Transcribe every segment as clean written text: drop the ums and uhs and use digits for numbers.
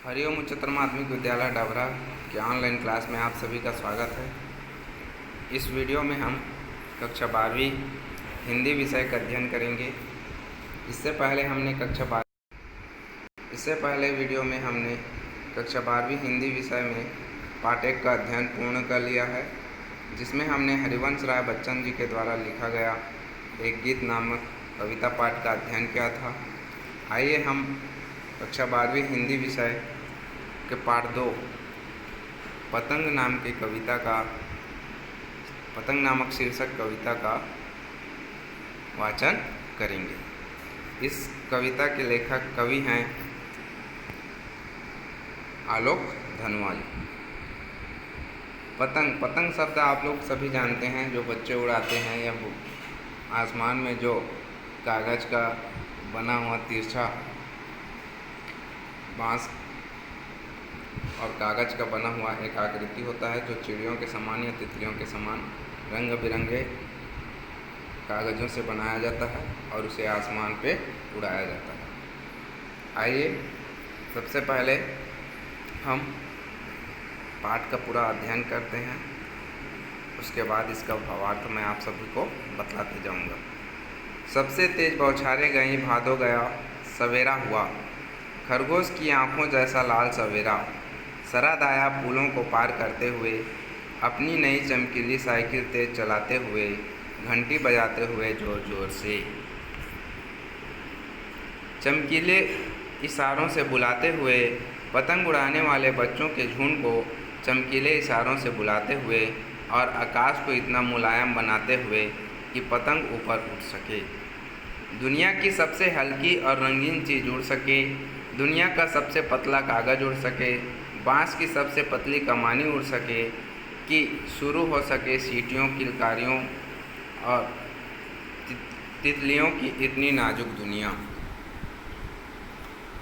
हरिओम उच्चतर माध्यमिक विद्यालय डबरा के ऑनलाइन क्लास में आप सभी का स्वागत है। इस वीडियो में हम कक्षा 12वीं हिंदी विषय का अध्ययन करेंगे। इससे पहले वीडियो में हमने कक्षा 12वीं हिंदी विषय में पाठ 1 का अध्ययन पूर्ण कर लिया है, जिसमें हमने हरिवंश राय बच्चन जी के द्वारा लिखा गया एक गीत नामक कविता पाठ का अध्ययन किया था। आइए हम कक्षा 12वीं हिंदी विषय के पाठ 2 पतंग नामक शीर्षक कविता का वाचन करेंगे। इस कविता के लेखक कवि हैं आलोक धनवाल। पतंग शब्द आप लोग सभी जानते हैं, जो बच्चे उड़ाते हैं या आसमान में जो कागज़ का बना हुआ तिरछा बाँस और कागज़ का बना हुआ एक आकृति होता है, जो चिड़ियों के समान या तितलियों के समान रंग बिरंगे कागज़ों से बनाया जाता है और उसे आसमान पे उड़ाया जाता है। आइए सबसे पहले हम पाठ का पूरा अध्ययन करते हैं, उसके बाद इसका भावार्थ मैं आप सभी को बतलाते जाऊंगा। सबसे तेज बौछारें गईं, भादो गया सवेरा हुआ, खरगोश की आँखों जैसा लाल सवेरा, सरद आया पुलों को पार करते हुए, अपनी नई चमकीली साइकिल तेज चलाते हुए, घंटी बजाते हुए ज़ोर ज़ोर से, चमकीले इशारों से बुलाते हुए, पतंग उड़ाने वाले बच्चों के झुंड को चमकीले इशारों से बुलाते हुए और आकाश को इतना मुलायम बनाते हुए कि पतंग ऊपर उठ सके, दुनिया की सबसे हल्की और रंगीन चीज़ उड़ सके, दुनिया का सबसे पतला कागज़ उड़ सके, बाँस की सबसे पतली कमानी उड़ सके, कि शुरू हो सके सीटियों, किलकारियों और तितलियों की इतनी नाजुक दुनिया।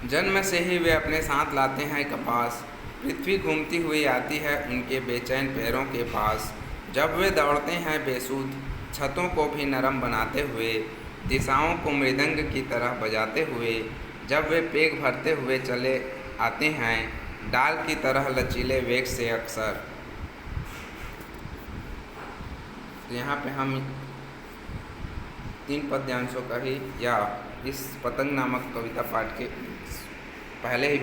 जन्म से ही वे अपने साथ लाते हैं कपास, पृथ्वी घूमती हुई आती है उनके बेचैन पैरों के पास, जब वे दौड़ते हैं बेसुध छतों को भी नरम बनाते हुए, दिशाओं को मृदंग की तरह बजाते हुए, जब वे पेग भरते हुए चले आते हैं डाल की तरह लचीले वेग से अक्सर। यहाँ पे हम 3 पद्यांशों का ही या इस पतंग नामक कविता पाठ के पहले ही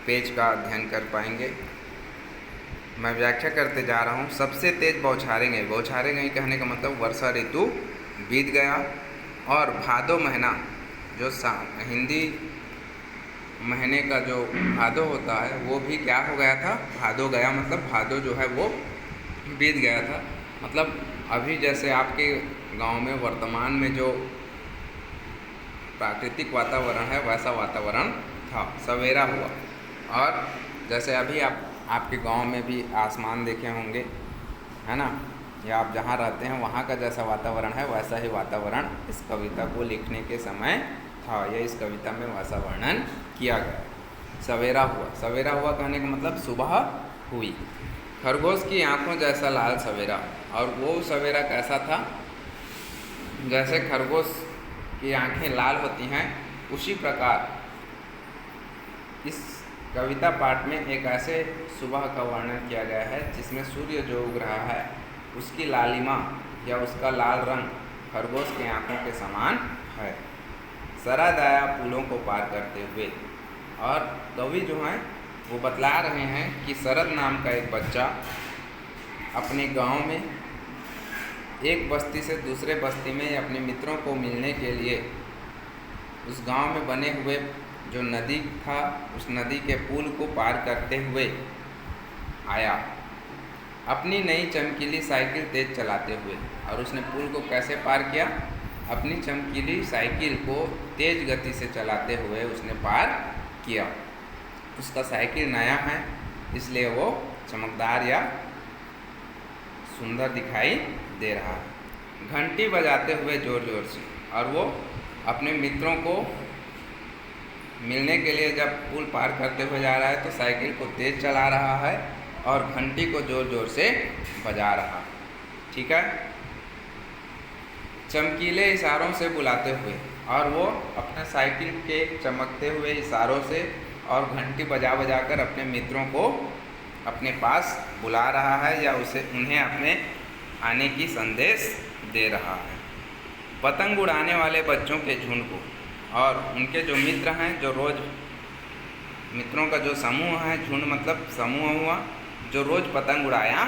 पेज का अध्ययन कर पाएंगे। मैं व्याख्या करते जा रहा हूँ। सबसे तेज बौछारें गई कहने का मतलब वर्षा ऋतु बीत गया, और भादो महीना जो हिंदी महीने का जो भादो होता है वो भी क्या हो गया था, भादो गया, मतलब भादो जो है वो बीत गया था। मतलब अभी जैसे आपके गांव में वर्तमान में जो प्राकृतिक वातावरण है वैसा वातावरण था, सवेरा हुआ। और जैसे अभी आपके गांव में भी आसमान देखे होंगे, है ना, या आप जहाँ रहते हैं वहाँ का जैसा वातावरण है वैसा ही वातावरण इस कविता को लिखने के समय था, या इस कविता में वैसा वर्णन किया गया। सवेरा हुआ कहने का मतलब सुबह हुई, खरगोश की आँखों जैसा लाल सवेरा, और वो सवेरा कैसा था, जैसे खरगोश की आँखें लाल होती हैं उसी प्रकार इस कविता पाठ में एक ऐसे सुबह का वर्णन किया गया है जिसमें सूर्य जो उग रहा है उसकी लालिमा या उसका लाल रंग खरगोश की आँखों के समान है। सरद आया पुलों को पार करते हुए, और कवि जो हैं वो बतला रहे हैं कि सरद नाम का एक बच्चा अपने गांव में एक बस्ती से दूसरे बस्ती में अपने मित्रों को मिलने के लिए उस गांव में बने हुए जो नदी था उस नदी के पुल को पार करते हुए आया, अपनी नई चमकीली साइकिल तेज चलाते हुए। और उसने पुल को कैसे पार किया, अपनी चमकीली साइकिल को तेज गति से चलाते हुए उसने पार किया। उसका साइकिल नया है इसलिए वो चमकदार या सुंदर दिखाई दे रहा है। घंटी बजाते हुए ज़ोर ज़ोर से, और वो अपने मित्रों को मिलने के लिए जब पुल पार करते हुए जा रहा है तो साइकिल को तेज चला रहा है और घंटी को ज़ोर ज़ोर से बजा रहा है। ठीक है, चमकीले इशारों से बुलाते हुए, और वो अपने साइकिल के चमकते हुए इशारों से और घंटी बजा बजा कर अपने मित्रों को अपने पास बुला रहा है या उन्हें अपने आने की संदेश दे रहा है। पतंग उड़ाने वाले बच्चों के झुंड को और उनके जो मित्र हैं, जो रोज़ मित्रों का जो समूह है, झुंड मतलब समूह हुआ, जो रोज़ पतंग उड़ाया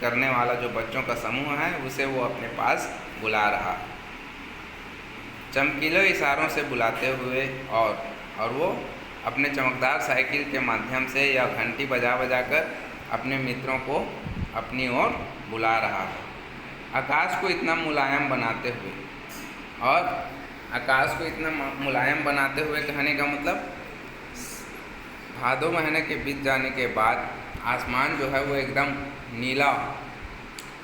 करने वाला जो बच्चों का समूह है, उसे वो अपने पास बुला रहा है, चमकीले इशारों से बुलाते हुए और वो अपने चमकदार साइकिल के माध्यम से या घंटी बजा बजा कर अपने मित्रों को अपनी ओर बुला रहा है। आकाश को इतना मुलायम बनाते हुए, और आकाश को इतना मुलायम बनाते हुए कहने का मतलब भादों महीने के बीत जाने के बाद आसमान जो है वो एकदम नीला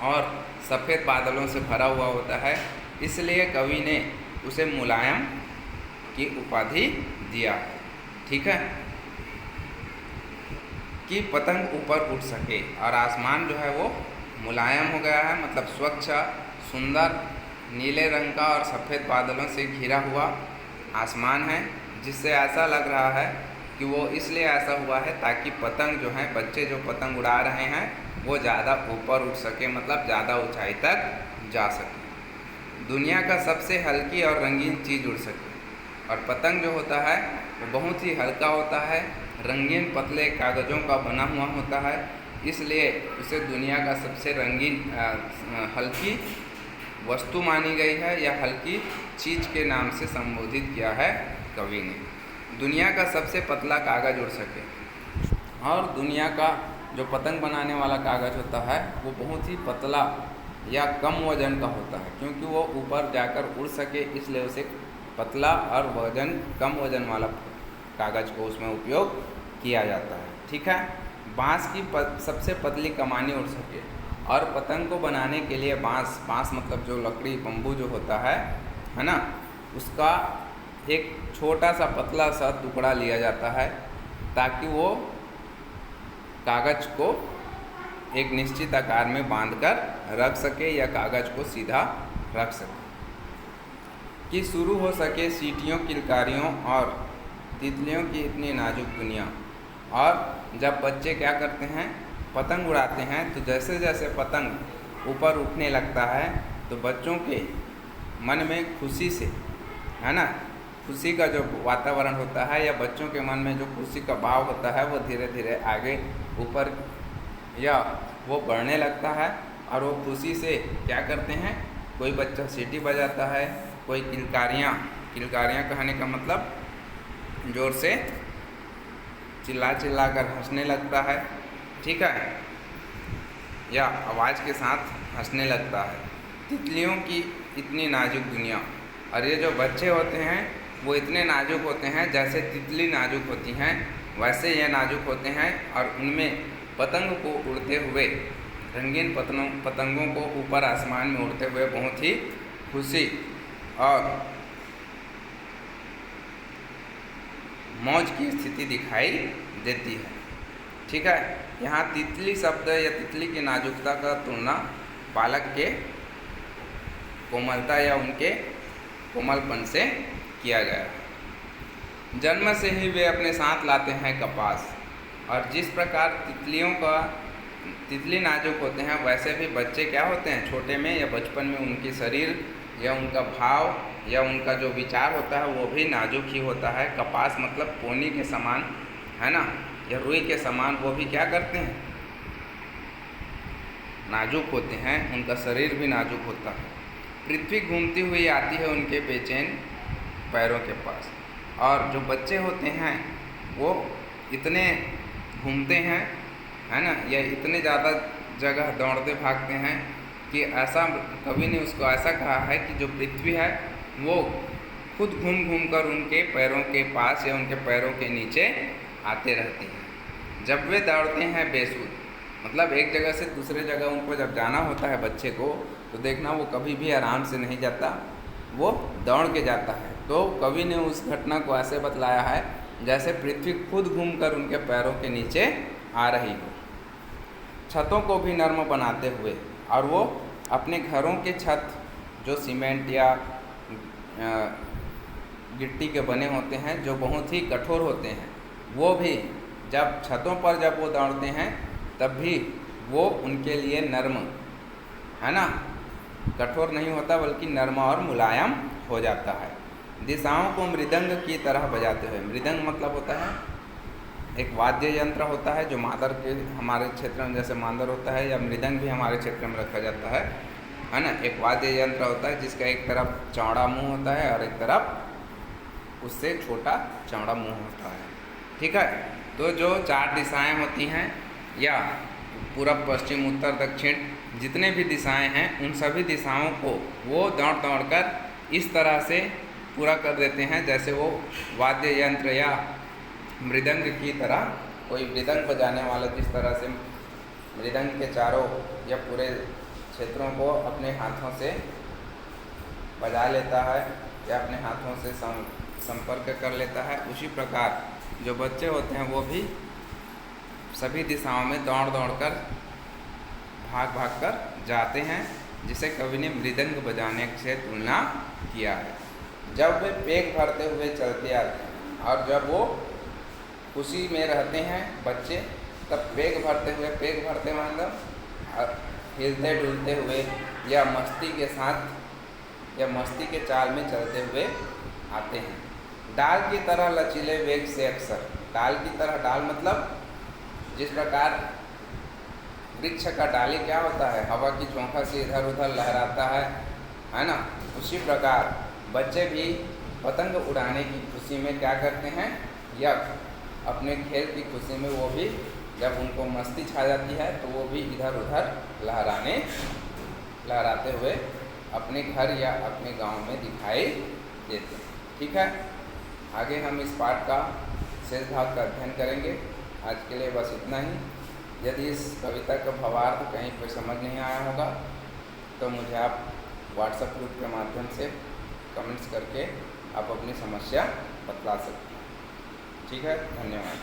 और सफ़ेद बादलों से भरा हुआ होता है, इसलिए कवि ने उसे मुलायम की उपाधि दिया। ठीक है, कि पतंग ऊपर उठ सके, और आसमान जो है वो मुलायम हो गया है, मतलब स्वच्छ सुंदर नीले रंग का और सफ़ेद बादलों से घिरा हुआ आसमान है, जिससे ऐसा लग रहा है कि वो इसलिए ऐसा हुआ है ताकि पतंग जो है, बच्चे जो पतंग उड़ा रहे हैं वो ज़्यादा ऊपर उठ सके, मतलब ज़्यादा ऊंचाई तक जा सके, दुनिया का सबसे हल्की और रंगीन चीज़ उड़ सके। और पतंग जो होता है वो बहुत ही हल्का होता है, रंगीन पतले कागज़ों का बना हुआ होता है, इसलिए उसे दुनिया का सबसे रंगीन हल्की वस्तु मानी गई है, या हल्की चीज़ के नाम से संबोधित किया है कवि ने। दुनिया का सबसे पतला कागज़ उड़ सके, और दुनिया का जो पतंग बनाने वाला कागज़ होता है वो बहुत ही पतला या कम वजन का होता है, क्योंकि वो ऊपर जाकर उड़ सके, इसलिए उसे पतला और कम वजन वाला कागज़ को उसमें उपयोग किया जाता है। ठीक है, बाँस की सबसे पतली कमानी उड़ सके, और पतंग को बनाने के लिए बाँस मतलब जो लकड़ी बम्बू जो होता है ना, उसका एक छोटा सा पतला सा टुकड़ा लिया जाता है ताकि वो कागज़ को एक निश्चित आकार में बांधकर रख सके या कागज़ को सीधा रख सके, कि शुरू हो सके सीटियों, किलकारियों और तितलियों की इतनी नाजुक दुनिया। और जब बच्चे क्या करते हैं, पतंग उड़ाते हैं, तो जैसे जैसे पतंग ऊपर उठने लगता है तो बच्चों के मन में खुशी से, है ना, खुशी का जो वातावरण होता है, या बच्चों के मन में जो खुशी का भाव होता है वो धीरे धीरे आगे ऊपर या वो बढ़ने लगता है। और वो खुशी से क्या करते हैं, कोई बच्चा सीटी बजाता है, कोई किलकारियाँ कहने का मतलब ज़ोर से चिल्ला कर हंसने लगता है। ठीक है, या आवाज़ के साथ हंसने लगता है। तितलियों की इतनी नाजुक दुनिया, और ये जो बच्चे होते हैं वो इतने नाजुक होते हैं, जैसे तितली नाजुक होती हैं वैसे ये नाजुक होते हैं, और उनमें पतंग को उड़ते हुए, रंगीन पतंगों को ऊपर आसमान में उड़ते हुए बहुत ही खुशी और मौज की स्थिति दिखाई देती है। ठीक है, यहाँ तितली शब्द या तितली की नाजुकता का तुलना बालक के कोमलता या उनके कोमलपन से किया गया। जन्म से ही वे अपने साथ लाते हैं कपास, और जिस प्रकार तितली नाजुक होते हैं, वैसे भी बच्चे क्या होते हैं, छोटे में या बचपन में उनकी शरीर या उनका भाव या उनका जो विचार होता है वो भी नाजुक ही होता है। कपास मतलब पोनी के समान, है ना, या रुई के समान, वो भी क्या करते हैं, नाजुक होते हैं, उनका शरीर भी नाजुक होता है। पृथ्वी घूमती हुई आती है उनके बेचैन पैरों के पास, और जो बच्चे होते हैं वो इतने घूमते हैं, है ना, या इतने ज़्यादा जगह दौड़ते भागते हैं कि ऐसा कवि ने उसको ऐसा कहा है कि जो पृथ्वी है वो खुद घूम कर उनके पैरों के पास या उनके पैरों के नीचे आते रहती हैं। जब वे दौड़ते हैं बेसुध, मतलब एक जगह से दूसरे जगह उनको जब जाना होता है बच्चे को, तो देखना वो कभी भी आराम से नहीं जाता, वो दौड़ के जाता है। तो कवि ने उस घटना को ऐसे बतलाया है जैसे पृथ्वी खुद घूमकर उनके पैरों के नीचे आ रही हो, छतों को भी नर्म बनाते हुए। और वो अपने घरों के छत जो सीमेंट या गिट्टी के बने होते हैं, जो बहुत ही कठोर होते हैं, वो भी जब छतों पर जब वो दौड़ते हैं तब भी वो उनके लिए नर्म, है ना, कठोर नहीं होता बल्कि नर्म और मुलायम हो जाता है। दिशाओं को मृदंग की तरह बजाते हुए, मृदंग मतलब होता है एक वाद्य यंत्र होता है जो मादर के हमारे क्षेत्र में जैसे मादर होता है, या मृदंग भी हमारे क्षेत्र में रखा जाता है ना। एक वाद्य यंत्र होता है जिसका एक तरफ चौड़ा मुंह होता है और एक तरफ उससे छोटा चौड़ा मुंह होता है, ठीक है। तो जो 4 दिशाएं होती हैं, या पूरब पश्चिम उत्तर दक्षिण जितने भी दिशाएं हैं, उन सभी दिशाओं को वो दौड़ दौड़ कर इस तरह से पूरा कर देते हैं जैसे वो वाद्य यंत्र या मृदंग की तरह, कोई मृदंग बजाने वाला जिस तरह से मृदंग के चारों या पूरे क्षेत्रों को अपने हाथों से बजा लेता है या अपने हाथों से संपर्क कर लेता है, उसी प्रकार जो बच्चे होते हैं वो भी सभी दिशाओं में दौड़ दौड़ कर भाग भाग कर जाते हैं, जिसे कवि ने मृदंग बजाने से तुलना किया है। जब वे पेट भरते हुए चलते आते हैं और जब वो खुशी में रहते हैं बच्चे, तब पेट भरते मतलब हिलते डुलते हुए या मस्ती के साथ या मस्ती के चाल में चलते हुए आते हैं। डाल की तरह लचीले वेग से अक्सर, डाल की तरह, डाल मतलब जिस प्रकार वृक्ष का डाली क्या होता है, हवा की झोंका से इधर उधर लहराता है ना। उसी प्रकार बच्चे भी पतंग उड़ाने की खुशी में क्या करते हैं, या अपने खेल की खुशी में वो भी जब उनको मस्ती छा जाती है तो वो भी इधर उधर लहराते हुए अपने घर या अपने गांव में दिखाई देते हैं, ठीक है। आगे हम इस पाठ का शेष भाग का अध्ययन करेंगे। आज के लिए बस इतना ही। यदि इस कविता का भावार्थ कहीं पर समझ नहीं आया होगा तो मुझे आप व्हाट्सएप ग्रुप के माध्यम से कमेंट्स करके आप अपनी समस्या बतला सकते हैं, ठीक है। धन्यवाद।